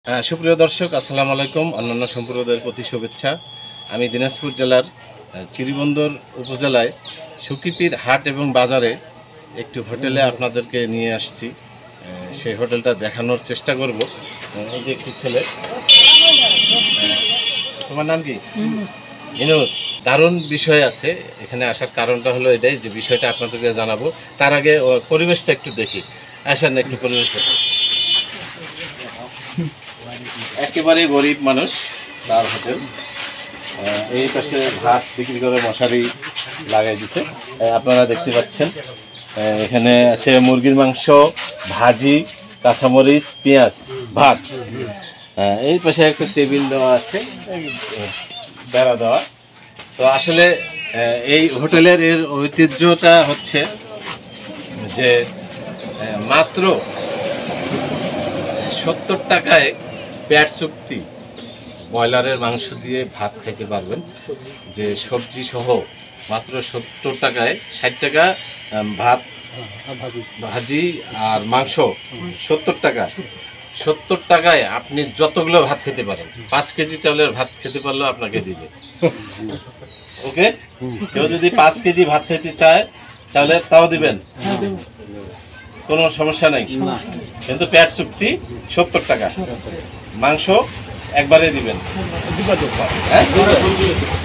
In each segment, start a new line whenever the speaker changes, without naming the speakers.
সুপ্রিয় দর্শক, আসসালামু আলাইকুম। অন্যান্য সম্প্রদায়ের প্রতি শুভেচ্ছা। আমি দিনাজপুর জেলার চিরিবন্দর উপজেলায় সুকিপির হাট এবং বাজারে একটি হোটেলে আপনাদেরকে নিয়ে আসছি। সেই হোটেলটা দেখানোর চেষ্টা করব। এই যে একটি ছেলে, তোমার নাম কি? ইনুস। দারুণ বিষয় আছে এখানে আসার কারণটা হলো এটাই যে বিষয়টা আপনাদেরকে জানাবো। তার আগে পরিবেশটা একটু দেখি। আসেন একটু পরিবেশ দেখি। একেবারে গরিব মানুষ তার হোটেল। এই পাশে ভাত বিক্রি করে মশারি লাগাই দিছে, আপনারা দেখতে পাচ্ছেন। এখানে আছে মুরগির মাংস, ভাজি, কাঁচামরিচ, পেঁয়াজ, ভাত। এই পাশে একটা টেবিল দেওয়া আছে, বেড়া দেওয়া। তো আসলে এই হোটেলের এর ঐতিহ্যটা হচ্ছে যে মাত্র 70 টাকায় পেট চুক্তি ব্রয়লারের মাংস দিয়ে ভাত খাইতে পারবেন। যে সবজি সহ মাত্র 70 টাকায়, 60 টাকা ভাত, ভাজি আর মাংস। 70 টাকা, 70 টাকায় আপনি যতগুলো ভাত খেতে পারেন। 5 কেজি চাউলের ভাত খেতে পারলেও আপনাকে দিবে। ওকে, কেউ যদি 5 কেজি ভাত খেতে চায় চাউলের, তাও দিবেন, কোনো সমস্যা নাই। কিন্তু পেট চুক্তি 70 টাকা। মাংস একবারে দিবেন,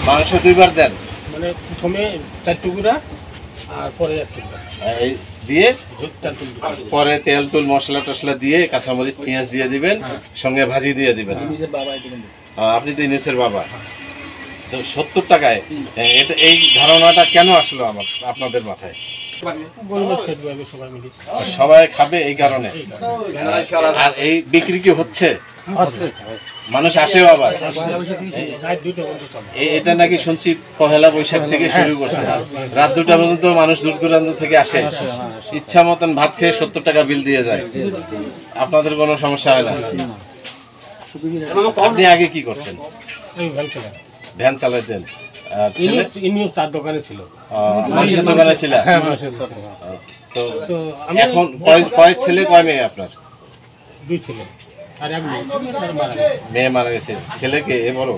মাংস 2বার দেন,
মানে প্রথমে 4 টুকরা আর পরে 1 টুকরা
দিয়ে পরে তেল তুল মশলা টসলা দিয়ে কাঁচামরিচ পেঁয়াজ দিয়ে দিবেন, সঙ্গে ভাজি দিয়ে দিবেন। আপনি তো ইনুসের বাবা। তো 70 টাকায় এটা, এই ধারণাটা কেন আসলো আপনাদের মাথায়? সবাই খাবে এই কারণে। আর এই বিক্রি কি হচ্ছে? মানুষ আসেও আবার। এটা নাকি শুনছি পহেলা বৈশাখ থেকে শুরু করছে, রাত 2টা পর্যন্ত মানুষ দূর দূরান্ত থেকে আসে, ইচ্ছা মতন ভাত খেয়ে 70 টাকা বিল দিয়ে যায়। আপনাদের কোনো সমস্যা হয় না? আপনি আগে কি করতেন? ভ্যান চালাতেন।
চার দোকানে ছিল,
মাংসের দোকানে ছিল। তো এখন কয় ছেলে কয় মেয়ে আপনার?
2 ছেলে আর 1
মেয়ে মারা গেছে। ছেলেকে এ বড়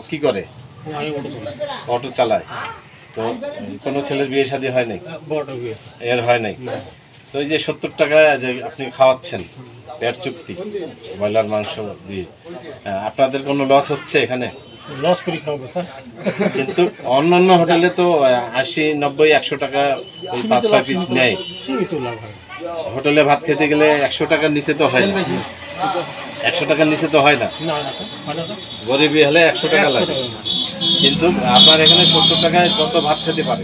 কি করে? অটো চালায়। তো কোনো ছেলের বিয়ে শাদী হয় নাই? এর হয় নাই। তো এই যে 70 টাকা যে আপনি খাওয়াচ্ছেন পেট চুক্তি ব্রয়লার মাংস দিয়ে, আপনাদের কোনো লস হচ্ছে এখানে?
লস করে খাবো স্যার।
কিন্তু অন্যান্য হোটেলে তো 80, 90, 100 টাকা 5-6 পিস নেয়। হোটেলে ভাত খেতে গেলে 100 টাকার নিচে তো হয় না। 100 টাকার নিচে তো হয় না। গরিবই হলে 100 টাকা লাগে। কিন্তু আপনার এখানে 70 টাকায় যত ভাত খেতে পারে।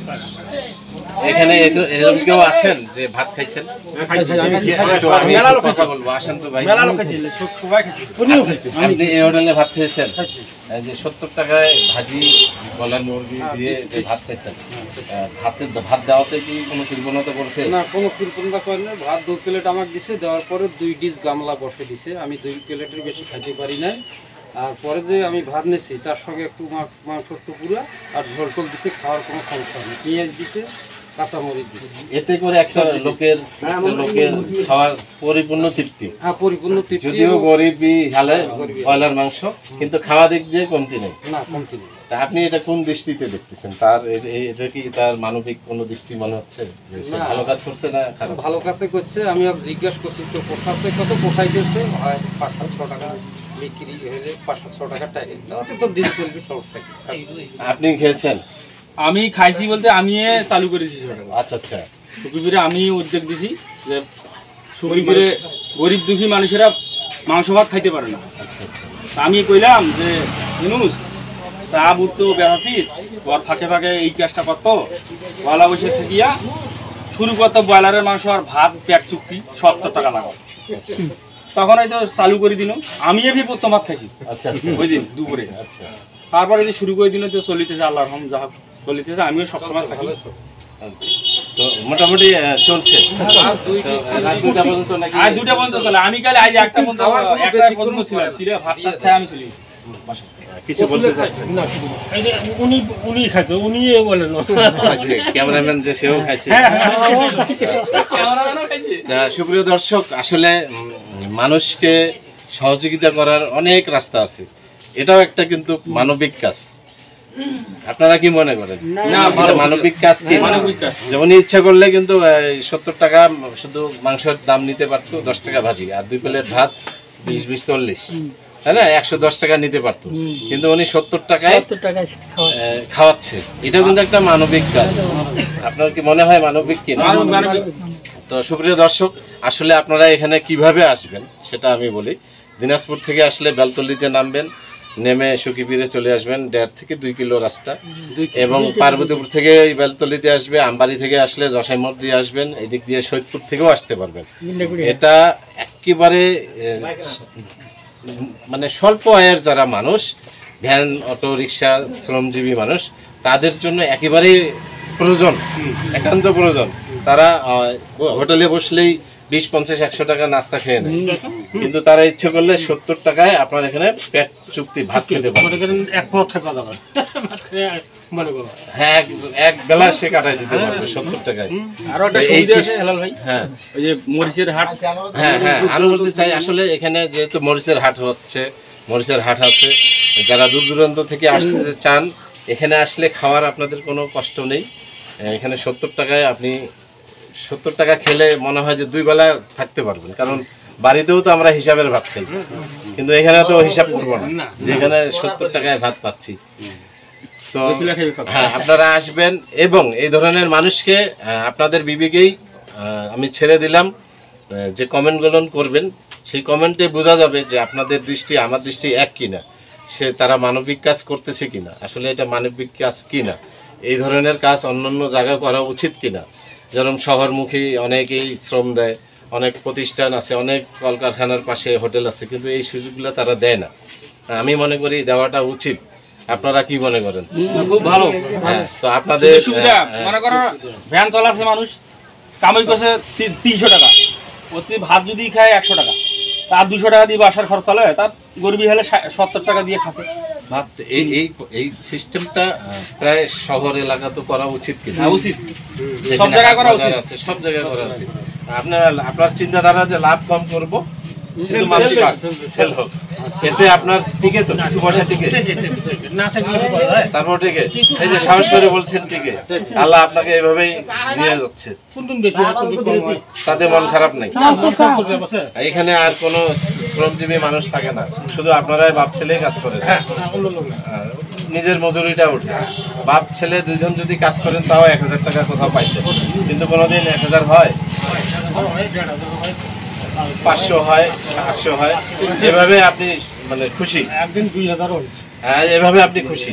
এখানে এরকম কেউ আছেন যে ভাত খাইছেন? আমি কথা বলবো, আসেন তো ভাই। আপনি এই হোটেলে ভাত খেয়েছেন? যে 70 টাকায় ভাজি ব্রয়লার মুরগি দিয়ে যে ভাত খাইছেন, ভাত দেওয়াতে কি কোনো কৃপণতা করছে?
না, কোনো কৃপণতা করে না। ভাত 2 প্লেট আমাকে দিছে, দেওয়ার পরে 2 ডিশ গামলা বসে দিছে। আমি 2 প্লেটের বেশি খাইতে পারি নাই। আর পরে যে আমি ভাত নিয়েছি তার সঙ্গে একটু মাংসর টুকরা আর ঝোল টোল দিছে, খাওয়ার কোনো সমস্যা নেই। পেঁয়াজ দিছে, কাঁচামরিচ দিছে।
এতে করে একটা লোকের খাওয়ার পরিপূর্ণ তৃপ্তি।
হ্যাঁ, পরিপূর্ণ তৃপ্তি।
যদিও গরিবই হালে ব্রয়লার মাংস, কিন্তু খাওয়া দিক দিয়ে কমতি নেই।
না, কমতি নেই।
তা আপনি এটা কোন দৃষ্টিতে দেখতেছেন? তার এটা কি তার মানবিক কোনো দৃষ্টি মনে হচ্ছে যে সে ভালো কাজ করছে না খারাপ?
ভালো কাজে করছে। আমি আর জিজ্ঞাসা করছি তো কোথাতে কত কোথায় দিয়েছে, হয় 5-6 টাকা বিক্রি হলে 5-6 টাকা টাকা তাতে তো দিন চলবে, সমস্যা কি?
আপনি খেয়েছেন?
আমি খাইছি বলতে আমি চালু করেছি।
আচ্ছা আচ্ছা।
সুকিপিরে আমি উদ্যোগ দিছি যে সুকিপিরে গরিব দুঃখী মানুষেরা মাংস ভাত খাইতে পারে না।
আচ্ছা আচ্ছা।
আমি কইলাম যে ইনুস চা বুট তো বেশি ওর ফাঁকে ফাঁকে এই কাজটা করতো, পয়লা বৈশাখ থেকিয়া শুরু করতো ব্রয়লারের মাংস আর ভাত পেট চুক্তি 70 টাকা লাগাও। তখন হয়তো চালু করে দিল। আমি এমনি প্রথম ভাত খাইছি
আচ্ছা
ওই দিন দুপুরে।
আচ্ছা।
তারপরে যে শুরু করে দিল তো চলিতেছে, আল্লাহর রহম যা চলিতেছে। আমিও সবসময় থাকি,
তো মোটামুটি চলছে। রাত 2টা পর্যন্ত নাকি?
আর 2টা পর্যন্ত চলে। আমি কালে আজ একটা পর্যন্ত ছিলাম, ছিঁড়ে ভাত টাত খাই আমি চলে গেছি।
কিছু বলতে চাচ্ছেন?
উনি খাইছে, উনি বলেন
ক্যামেরাম্যান যে সেও খাইছে। সুপ্রিয় দর্শক, আসলে মানুষকে সহযোগিতা করার অনেক রাস্তা আছে, এটাও একটা কিন্তু মানবিক কাজ। আপনারা কি মনে করেন?
না,
এটা মানবিক কাজ কি?
মানবিক কাজ।
যেমন ইচ্ছা করলে কিন্তু 70 টাকা শুধু মাংসের দাম নিতে পারতো, 10 টাকা ভাজি আর 2 প্লেট ভাত 20 40, তাই না? 110 টাকা নিতে পারতো, কিন্তু উনি 70 টাকায় খাওয়াচ্ছে। এটা কিন্তু একটা মানবিক কাজ। আপনার কি মনে হয় মানবিক কি না? তো সুপ্রিয় দর্শক, আসলে আপনারা এখানে কিভাবে আসবেন সেটা আমি বলি। দিনাজপুর থেকে আসলে বেলতলিতে নামবেন, নেমে সুকিপিরে চলে আসবেন, 1.5 থেকে 2 কিলো রাস্তা। এবং পার্বতীপুর থেকে বেলতলিতে আসবে, আমবাড়ি থেকে আসলে জসাইমোড় দিয়ে আসবেন, এদিক দিয়ে সৈয়দপুর থেকেও আসতে পারবেন। এটা একেবারে মানে স্বল্প আয়ের যারা মানুষ, ভ্যান, অটো রিক্সা, শ্রমজীবী মানুষ, তাদের জন্য একেবারেই প্রয়োজন, একান্ত প্রয়োজন। তারা হোটেলে বসলেই 20 50 100 টাকা নাস্তা খেয়ে নেয়, কিন্তু তারা ইচ্ছে করলে 70 টাকায় আপনার এখানে পেট চুক্তি ভাত খেতে পারে। হ্যাঁ, এক বেলা সে কাটাই দিতে পারবে 70 টাকায়।
আরো একটা সুবিধা আছে হেলাল ভাই,
হ্যাঁ
ওই যে মরিচের হাট।
হ্যাঁ হ্যাঁ, আরো বলতে চাই, আসলে এখানে যেহেতু মরিচের হাট হচ্ছে, মরিচের হাট আছে, যারা দূর দূরান্ত থেকে আসতে চান এখানে আসলে খাওয়ার আপনাদের কোনো কষ্ট নেই। এখানে 70 টাকায় আপনি 70 টাকা খেলে মনে হয় যে 2 বেলা থাকতে পারবেন, কারণ বাড়িতেও তো আমরা হিসাবের ভাত খাই, কিন্তু এখানে তো হিসাব করবো না, যেখানে 70 টাকায় ভাত পাচ্ছি। তো হ্যাঁ, আপনারা আসবেন এবং এই ধরনের মানুষকে আপনাদের বিবেকেই আমি ছেড়ে দিলাম, যে কমেন্টগুলো করবেন সেই কমেন্টে বোঝা যাবে যে আপনাদের দৃষ্টি আমার দৃষ্টি এক কিনা, তারা মানবিক কাজ করতেছে কিনা, আসলে এটা মানবিক কাজ কিনা, এই ধরনের কাজ অন্যান্য জায়গায় করা উচিত কিনা। যেরকম শহরমুখী অনেকেই শ্রম দেয়, অনেক প্রতিষ্ঠান আছে, অনেক কলকারখানার পাশে হোটেল আছে, কিন্তু এই সুযোগগুলো তারা দেয় না। আমি মনে করি দেওয়াটা উচিত। আপনারা কি মনে করেন?
খুব ভালো।
হ্যাঁ, তো আপনাদের
সুবিধা, মনে করো ভ্যান চলাছে, মানুষ কামাই করছে 300 টাকা, প্রতি ভাত যদি খায় 100 টাকা, তার 200 টাকা দিয়ে বাসার খরচ চালায়, তার গরিবী হলে 70 টাকা দিয়ে খাচ্ছে
ভাত। এই সিস্টেমটা প্রায় শহর এলাকা তো করা উচিত কিনা?
উচিত, সব জায়গায় করা উচিত
আছে, সব জায়গায় করা উচিত। আপনার চিন্তাধারা যে লাভ কম করব, শুধু মানুষ সেল হোক, এতে আপনার টিকে তো কিছু পয়সা টিকে
না থাকলে
তারপর টিকে, এই যে সাহস করে বলছেন টিকে, আল্লাহ আপনাকে এইভাবেই নিয়ে যাচ্ছে, তাতে মন খারাপ নাই। এখানে আর কোনো শ্রমজীবী মানুষ থাকে না, শুধু আপনারাই বাপ ছেলে কাজ করেন, নিজের মজুরিটা উঠে। বাপ ছেলে দুইজন যদি কাজ করেন তাও 1000 টাকা কোথাও পাইতেন, কিন্তু কোনোদিন 1000 হয়, 500 হয়, 800 হয়, এভাবে আপনি মানে খুশি,
একদিন 2000 হয়েছে।
হ্যাঁ, এভাবে আপনি খুশি।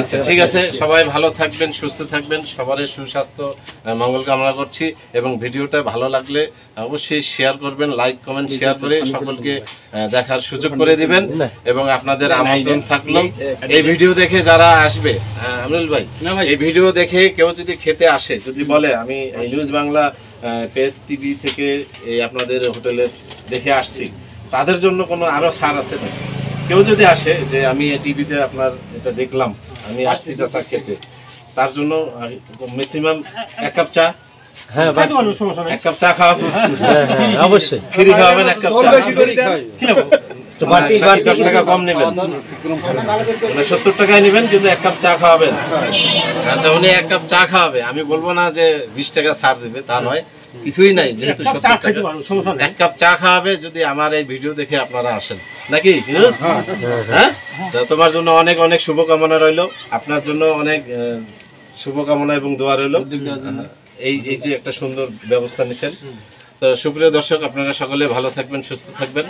আচ্ছা, ঠিক আছে, সবাই ভালো থাকবেন, সুস্থ থাকবেন, সবার সুস্বাস্থ্য মঙ্গল কামনা করছি। এবং ভিডিওটা ভালো লাগলে অবশ্যই শেয়ার করবেন, লাইক কমেন্ট শেয়ার করে সকলকে দেখার সুযোগ করে দিবেন। এবং আপনাদের আমন্ত্রণ থাকলো, এই ভিডিও দেখে যারা আসবে, আমিনুল ভাই, এই ভিডিও দেখে কেউ যদি খেতে আসে, যদি বলে আমি এই নিউজ বাংলা পেজ টিভি থেকে এই আপনাদের হোটেলে দেখে আসছি, তাদের জন্য কোনো আরো ছাড় আছে না? কেউ যদি আসে যে আমি টিভিতে আপনার এটা দেখলাম, আমি আসছি চাচা খেতে, তার জন্য ম্যাক্সিমাম 1 কাপ চা,
হ্যাঁ,
1 কাপ চা খাওয়াবেন,
অবশ্যই
ফ্রি খাওয়াবেন 1 কাপ চা,
তো বাড়তি
10 টাকা কম নেবেন, মানে 70 টাকায় নেবেন, কিন্তু 1 কাপ চা খাওয়াবেন। আচ্ছা, উনি 1 কাপ চা খাওয়াবে, আমি বলবো না যে 20 টাকা ছাড় দেবে, তা নয়, কিছুই নাই, যেহেতু 70 টাকা 1 কাপ চা খাওয়াবে, যদি আমার এই ভিডিও দেখে আপনারা আসেন, নাকি? হ্যাঁ, তোমার জন্য অনেক অনেক শুভকামনা রইলো, আপনার জন্য অনেক শুভকামনা এবং দোয়া রইলো, এই যে একটা সুন্দর ব্যবস্থা নিছেন। তো সুপ্রিয় দর্শক, আপনারা সকলে ভালো থাকবেন, সুস্থ থাকবেন।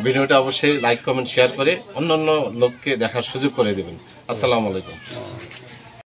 ভিডিওটা অবশ্যই লাইক কমেন্ট শেয়ার করে অন্য লোককে দেখার সুযোগ করে দেবেন। আসসালামু আলাইকুম।